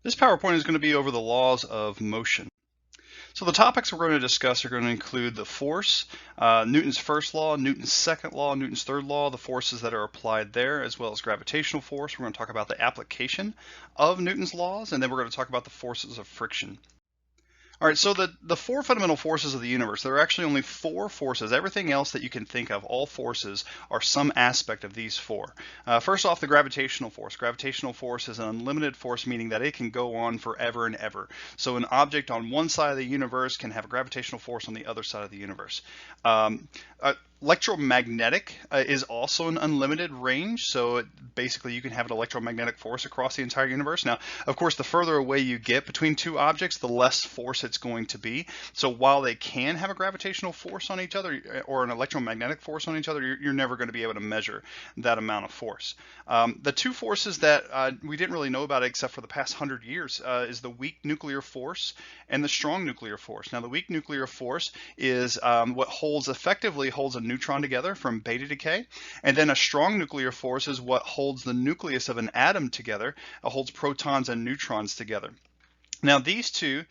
This PowerPoint is going to be over the laws of motion. So the topics we're going to discuss are going to include the force, Newton's first law, Newton's second law, Newton's third law, the forces that are applied there, as well as gravitational force. We're going to talk about the application of Newton's laws, and then we're going to talk about the forces of friction. All right, so the four fundamental forces of the universe, there are actually only four forces. Everything else that you can think of, all forces, are some aspect of these four. First off, the gravitational force. Gravitational force is an unlimited force, meaning that it can go on forever and ever. So an object on one side of the universe can have a gravitational force on the other side of the universe. Electromagnetic is also an unlimited range, so basically you can have an electromagnetic force across the entire universe. Now, of course, the further away you get between two objects, the less force it's going to be. So while they can have a gravitational force on each other or an electromagnetic force on each other, you're never going to be able to measure that amount of force. The two forces that we didn't really know about except for the past 100 years is the weak nuclear force and the strong nuclear force. Now, the weak nuclear force is what effectively holds a neutron together from beta decay, and then a strong nuclear force is what holds the nucleus of an atom together, holds protons and neutrons together. Now these two,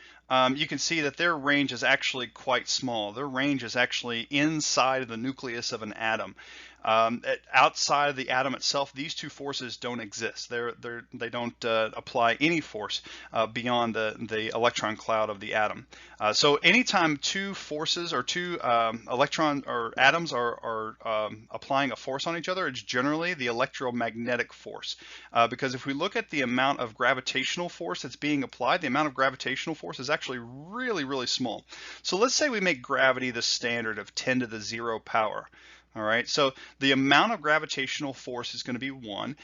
you can see that their range is actually quite small. Their range is actually inside of the nucleus of an atom. Outside of the atom itself, these two forces don't exist. They don't apply any force beyond the electron cloud of the atom. So anytime two forces or two electron or atoms are applying a force on each other, it's generally the electromagnetic force. Because if we look at the amount of gravitational force that's being applied, the amount of gravitational force is actually really, really small. So let's say we make gravity the standard of 10 to the 0 power. All right, so the amount of gravitational force is going to be 1.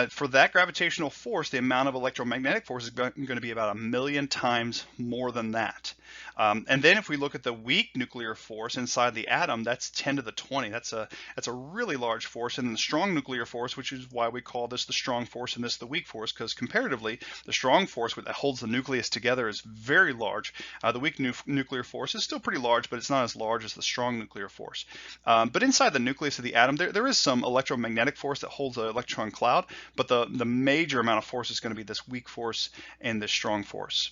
For that gravitational force, the amount of electromagnetic force is going to be about 1,000,000 times more than that. And then if we look at the weak nuclear force inside the atom, that's 10 to the 20. That's a really large force. And then the strong nuclear force, which is why we call this the strong force and this the weak force, because comparatively, the strong force that holds the nucleus together is very large. The weak nuclear force is still pretty large, but it's not as large as the strong nuclear force. But inside the nucleus of the atom, there is some electromagnetic force that holds an electron cloud, but the major amount of force is going to be this weak force and this strong force.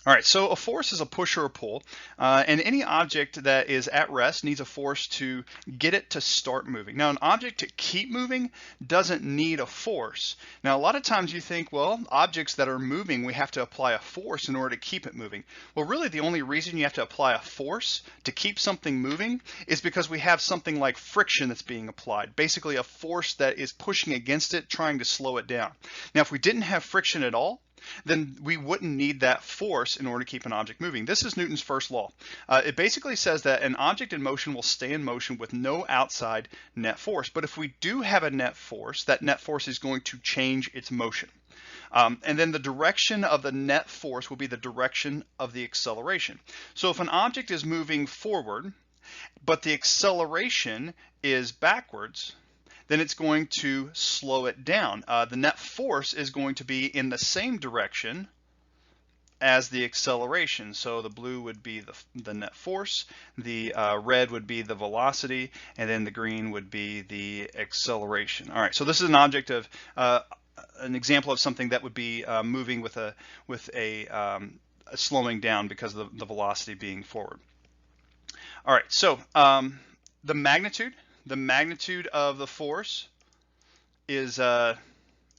All right, so a force is a push or a pull, and any object that is at rest needs a force to get it to start moving. Now, an object to keep moving doesn't need a force. Now, a lot of times you think, well, objects that are moving, we have to apply a force in order to keep it moving. Well, really, the only reason you have to apply a force to keep something moving is because we have something like friction that's being applied, basically a force that is pushing against it, trying to slow it down. Now, if we didn't have friction at all, then we wouldn't need that force in order to keep an object moving. This is Newton's first law. It basically says that an object in motion will stay in motion with no outside net force. But if we do have a net force, that net force is going to change its motion. And then the direction of the net force will be the direction of the acceleration. So if an object is moving forward, but the acceleration is backwards, then it's going to slow it down. The net force is going to be in the same direction as the acceleration. So the blue would be the net force, the red would be the velocity, and then the green would be the acceleration. All right, so this is an object of an example of something that would be moving with a slowing down because of the velocity being forward. All right, so the magnitude of the force is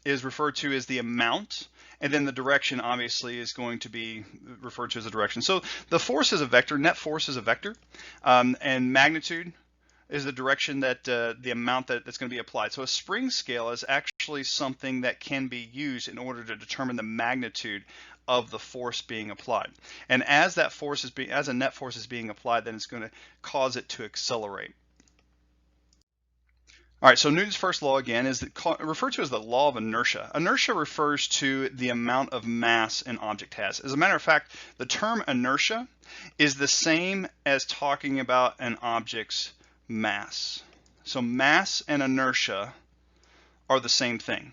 referred to as the amount, and then the direction obviously is going to be referred to as a direction. So the force is a vector, net force is a vector, and magnitude is the direction that the amount that's going to be applied. So a spring scale is actually something that can be used in order to determine the magnitude of the force being applied. And as that force is as a net force is being applied, then it's going to cause it to accelerate. All right, so Newton's first law again is referred to as the law of inertia. Inertia refers to the amount of mass an object has. As a matter of fact, the term inertia is the same as talking about an object's mass. So mass and inertia are the same thing.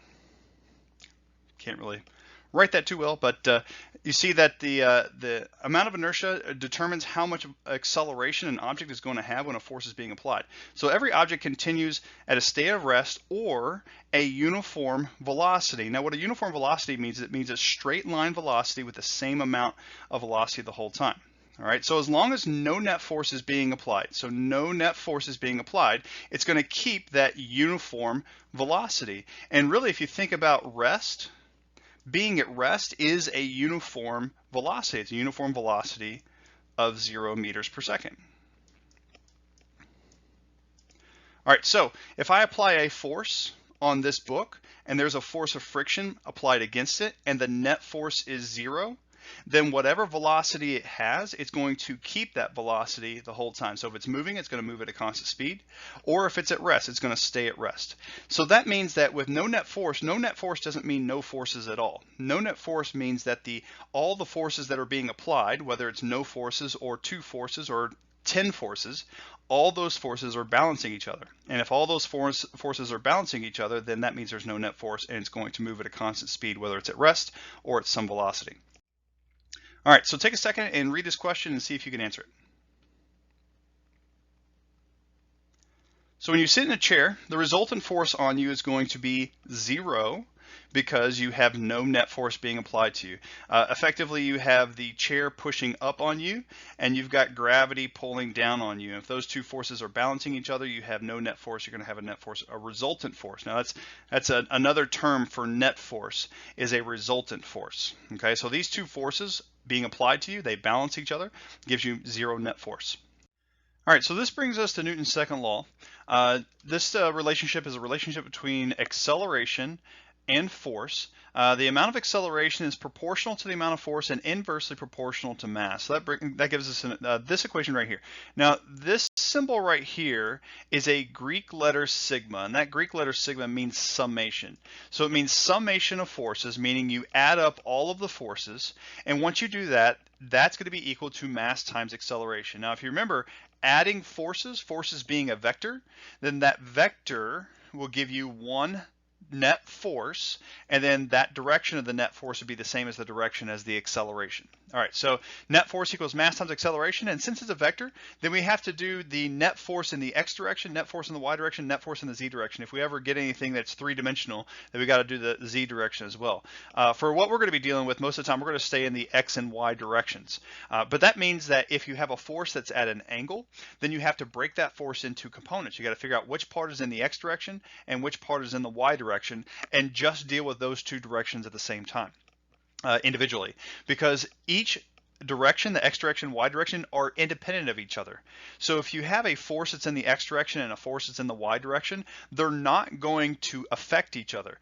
Can't really write that too well, but you see that the amount of inertia determines how much acceleration an object is going to have when a force is being applied. So every object continues at a state of rest or a uniform velocity. Now what a uniform velocity means, it means a straight line velocity with the same amount of velocity the whole time. All right, so as long as no net force is being applied, it's going to keep that uniform velocity. And really, if you think about rest, being at rest is a uniform velocity. It's a uniform velocity of 0 meters per second. All right, so if I apply a force on this book and there's a force of friction applied against it and the net force is 0, then whatever velocity it has, it's going to keep that velocity the whole time. So if it's moving, it's going to move at a constant speed, or if it's at rest, it's going to stay at rest. So that means that with no net force doesn't mean no forces at all. No net force means that all the forces that are being applied, whether it's no forces or 2 forces or 10 forces, all those forces are balancing each other. And if all those forces are balancing each other, then that means there's no net force and it's going to move at a constant speed, whether it's at rest or at some velocity. All right, so take a second and read this question and see if you can answer it. So when you sit in a chair, the resultant force on you is going to be 0 because you have no net force being applied to you. Effectively, you have the chair pushing up on you and you've got gravity pulling down on you. If those two forces are balancing each other, you have no net force. You're going to have a net force, a resultant force. Now that's another term for net force, is a resultant force. Okay, so these two forces being applied to you, they balance each other, gives you 0 net force. All right, so this brings us to Newton's second law. This relationship is a relationship between acceleration and force. The amount of acceleration is proportional to the amount of force and inversely proportional to mass. So that gives us this equation right here. Now this symbol right here is a Greek letter sigma, and that Greek letter sigma means summation. So it means summation of forces, meaning you add up all of the forces, and once you do that, that's going to be equal to mass times acceleration. Now if you remember, adding forces being a vector, then that vector will give you one net force, and then that direction of the net force would be the same as the direction as the acceleration. All right, so net force equals mass times acceleration, and since it's a vector, then we have to do the net force in the x direction, net force in the y direction, net force in the z direction. If we ever get anything that's three-dimensional, then we got to do the z direction as well. For what we're going to be dealing with most of the time, we're going to stay in the x and y directions. But that means that if you have a force that's at an angle, then you have to break that force into components. You got to figure out which part is in the x direction and which part is in the y direction, and just deal with those two directions at the same time individually, because each direction, the x direction, y direction, are independent of each other. So if you have a force that's in the x direction and a force that's in the y direction, they're not going to affect each other.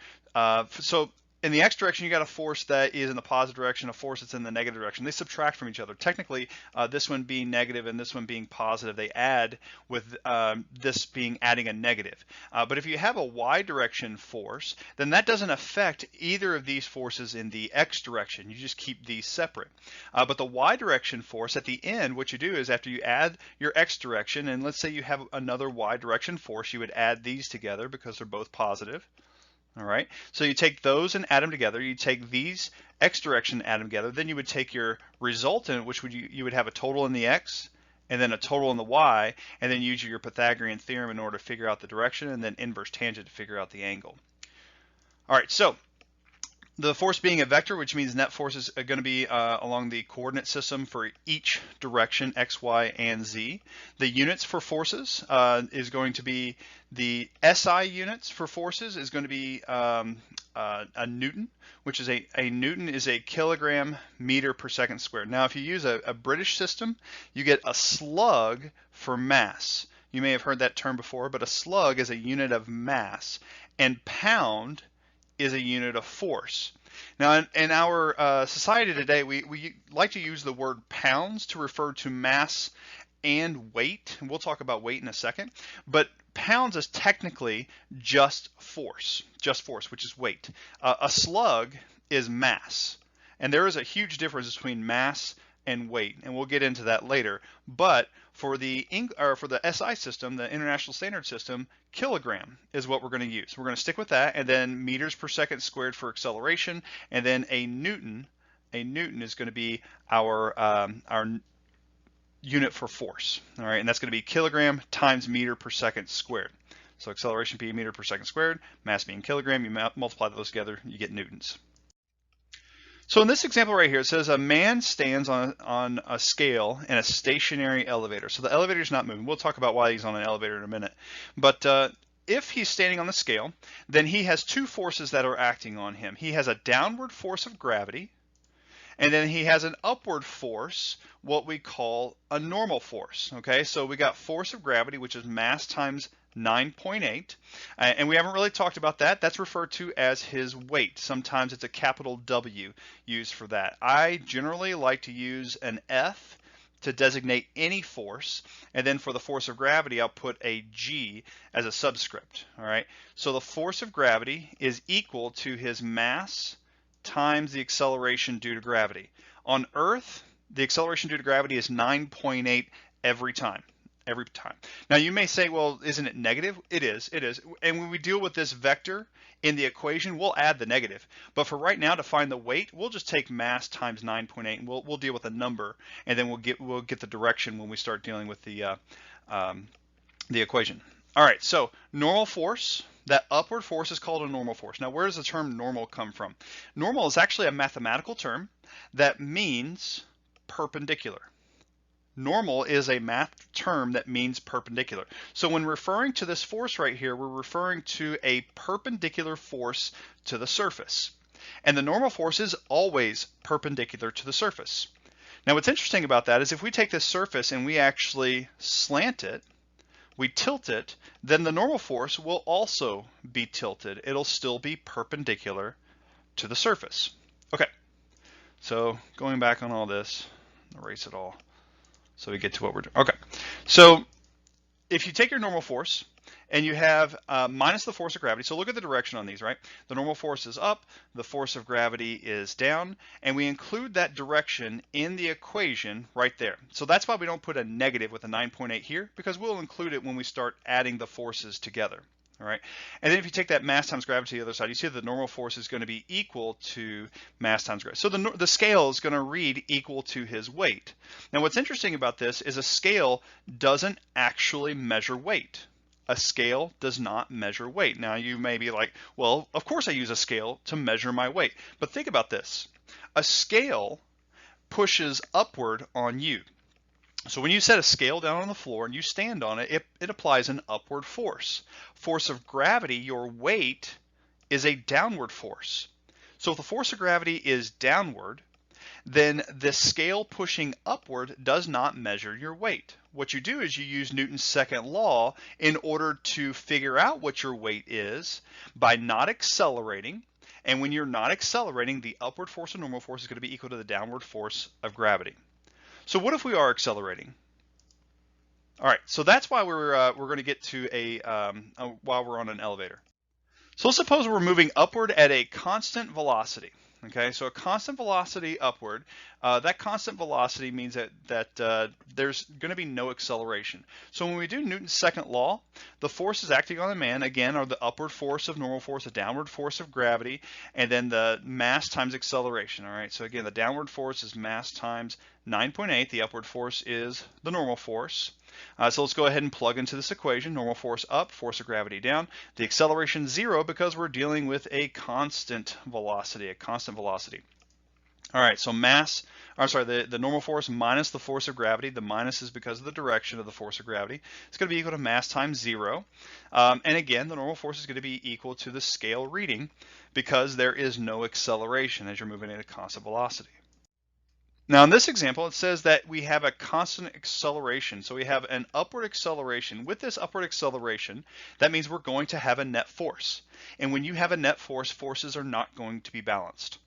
So in the x direction, you got a force that is in the positive direction, a force that's in the negative direction. They subtract from each other. Technically, this one being negative and this one being positive, they add with this being adding a negative. But if you have a y direction force, then that doesn't affect either of these forces in the x direction. You just keep these separate. But the y direction force, at the end, what you do is after you add your x direction, and let's say you have another y direction force, you would add these together because they're both positive. All right, so you take those and add them together. You take these x direction and add them together. Then you would take your resultant, which you would have a total in the x and then a total in the y, and then use your Pythagorean theorem in order to figure out the direction, and then inverse tangent to figure out the angle. All right, so the force being a vector, which means net force is going to be along the coordinate system for each direction, x, y, and z. The units for forces is going to be the SI units for forces is going to be a Newton, which is a Newton is a kilogram meter per second squared. Now, if you use a British system, you get a slug for mass. You may have heard that term before, but a slug is a unit of mass, and pound is a unit of force. Now, in our society today, we like to use the word pounds to refer to mass and weight, and we'll talk about weight in a second, but pounds is technically just force, which is weight. A slug is mass, and there is a huge difference between mass and weight, and we'll get into that later. But for the SI system, the International Standard System, kilogram is what we're going to use. We're going to stick with that, and then meters per second squared for acceleration, and then a newton is going to be our unit for force. All right, and that's going to be kilogram times meter per second squared. So acceleration being meter per second squared, mass being kilogram, you multiply those together, you get newtons. So in this example right here, it says a man stands on a scale in a stationary elevator. So the elevator is not moving. We'll talk about why he's on an elevator in a minute. But if he's standing on the scale, then he has two forces that are acting on him. He has a downward force of gravity, and then he has an upward force, what we call a normal force. Okay, so we got force of gravity, which is mass times 9.8, and we haven't really talked about that. That's referred to as his weight. Sometimes it's a capital W used for that. I generally like to use an F to designate any force, and then for the force of gravity, I'll put a G as a subscript. All right, so the force of gravity is equal to his mass times the acceleration due to gravity. On Earth, the acceleration due to gravity is 9.8 every time. Now you may say, well, isn't it negative? It is. And when we deal with this vector in the equation, we'll add the negative. But for right now, to find the weight, we'll just take mass times 9.8, and we'll deal with a number, and then we'll get the direction when we start dealing with the equation. All right, so normal force. That upward force is called a normal force. Now, where does the term normal come from? Normal is actually a mathematical term that means perpendicular. Normal is a math term that means perpendicular. So when referring to this force right here, we're referring to a perpendicular force to the surface. And the normal force is always perpendicular to the surface. Now, what's interesting about that is if we take this surface and we actually slant it, we tilt it, then the normal force will also be tilted. It'll still be perpendicular to the surface. Okay, so going back on all this, erase it all so we get to what we're doing. Okay, so if you take your normal force and you have minus the force of gravity, so look at the direction on these, right? The normal force is up, the force of gravity is down, and we include that direction in the equation right there. So that's why we don't put a negative with a 9.8 here, because we'll include it when we start adding the forces together. All right, and then if you take that mass times gravity to the other side, you see the normal force is going to be equal to mass times gravity. So the scale is going to read equal to his weight. Now what's interesting about this is a scale doesn't actually measure weight. A scale does not measure weight. Now you may be like, well, of course I use a scale to measure my weight. But think about this. A scale pushes upward on you. So when you set a scale down on the floor and you stand on it, it applies an upward force. Force of gravity, your weight, is a downward force. So if the force of gravity is downward, then the scale pushing upward does not measure your weight. What you do is you use Newton's second law in order to figure out what your weight is by not accelerating. And when you're not accelerating, the upward force of normal force is going to be equal to the downward force of gravity. So what if we are accelerating? All right, so that's why we're going to get to while we're on an elevator. So let's suppose we're moving upward at a constant velocity. Okay, so a constant velocity upward, that constant velocity means that there's going to be no acceleration. So when we do Newton's second law, the forces acting on the man, again, are the upward force of normal force, the downward force of gravity, and then the mass times acceleration. All right, so again, the downward force is mass times 9.8. The upward force is the normal force. So let's go ahead and plug into this equation. Normal force up, force of gravity down. The acceleration 0 because we're dealing with a constant velocity, All right, so the normal force minus the force of gravity. The minus is because of the direction of the force of gravity. It's going to be equal to mass times 0. And again, the normal force is going to be equal to the scale reading because there is no acceleration as you're moving at a constant velocity. Now in this example, it says that we have a constant acceleration. So we have an upward acceleration. With this upward acceleration, that means we're going to have a net force. And when you have a net force, forces are not going to be balanced.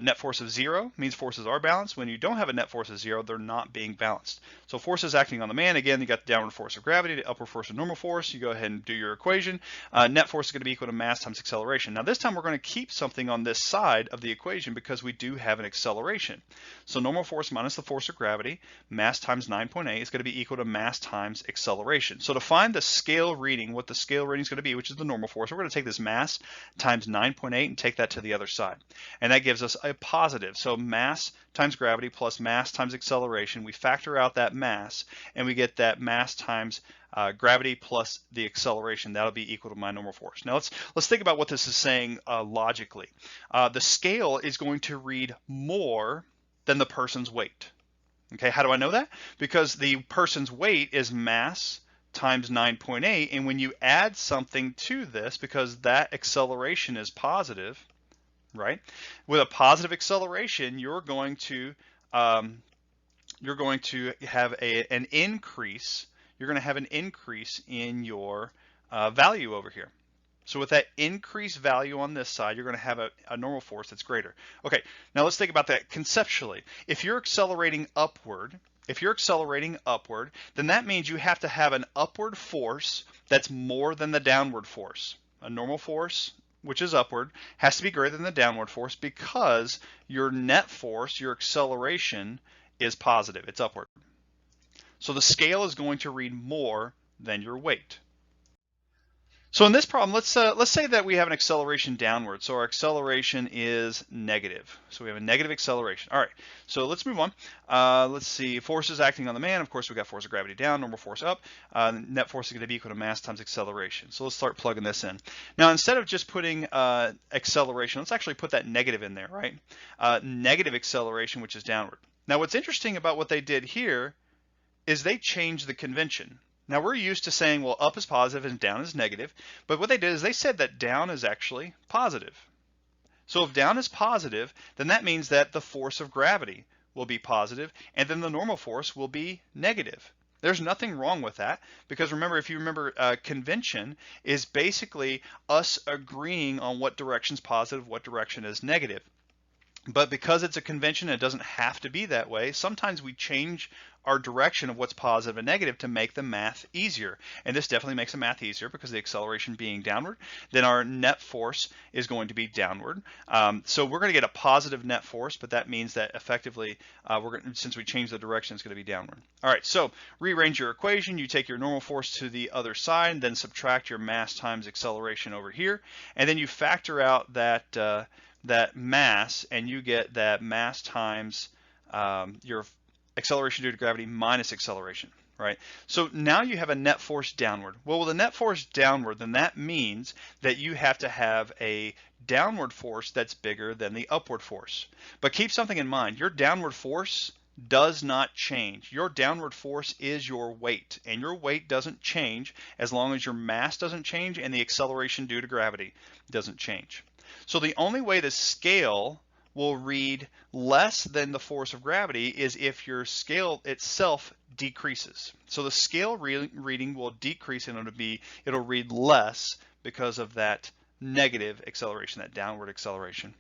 Net force of 0 means forces are balanced. When you don't have a net force of 0, they're not being balanced. So forces acting on the man, again, you got the downward force of gravity, the upward force of normal force. You go ahead and do your equation. Net force is going to be equal to mass times acceleration. Now this time we're going to keep something on this side of the equation because we do have an acceleration. So normal force minus the force of gravity, mass times 9.8 is going to be equal to mass times acceleration. So to find the scale reading, what the scale reading is going to be, which is the normal force, we're going to take this mass times 9.8 and take that to the other side. And that gives us a positive. So mass times gravity plus mass times acceleration. We factor out that mass and we get that mass times gravity plus the acceleration. That'll be equal to my normal force. Now let's think about what this is saying logically. The scale is going to read more than the person's weight. Okay, how do I know that? Because the person's weight is mass times 9.8, and when you add something to this, because that acceleration is positive, right? With a positive acceleration, you're going to have an increase. You're going to have an increase in your value over here. So with that increased value on this side, you're going to have a normal force that's greater. Okay, now let's think about that conceptually. If you're accelerating upward, then that means you have to have an upward force that's more than the downward force. A normal force, which is upward, has to be greater than the downward force because your net force, your acceleration, is positive. It's upward. So the scale is going to read more than your weight. So in this problem, let's say that we have an acceleration downward. So our acceleration is negative. So we have a negative acceleration. All right, so let's move on. Let's see, forces acting on the man. Of course, we got force of gravity down, normal force up. Net force is going to be equal to mass times acceleration. So let's start plugging this in. Now, instead of just putting acceleration, let's actually put that negative in there, right? Negative acceleration, which is downward. Now, what's interesting about what they did here is they changed the convention. Now we're used to saying, well, up is positive and down is negative, but what they did is they said that down is actually positive. So if down is positive, then that means that the force of gravity will be positive, and then the normal force will be negative. There's nothing wrong with that, because remember, if you remember, convention is basically us agreeing on what direction is positive, what direction is negative. But because it's a convention, it doesn't have to be that way. Sometimes we change our direction of what's positive and negative to make the math easier. And this definitely makes the math easier because the acceleration being downward, then our net force is going to be downward. So we're going to get a positive net force, but that means that effectively, since we change the direction, it's going to be downward. All right, so rearrange your equation. You take your normal force to the other side, then subtract your mass times acceleration over here, and then you factor out that mass, and you get that mass times your acceleration due to gravity minus acceleration, right? So now you have a net force downward. Well, with a net force downward, then that means that you have to have a downward force that's bigger than the upward force. But keep something in mind, your downward force does not change. Your downward force is your weight, and your weight doesn't change as long as your mass doesn't change and the acceleration due to gravity doesn't change. So the only way the scale will read less than the force of gravity is if your scale itself decreases. So the scale reading will decrease, and it'll read less because of that negative acceleration, that downward acceleration.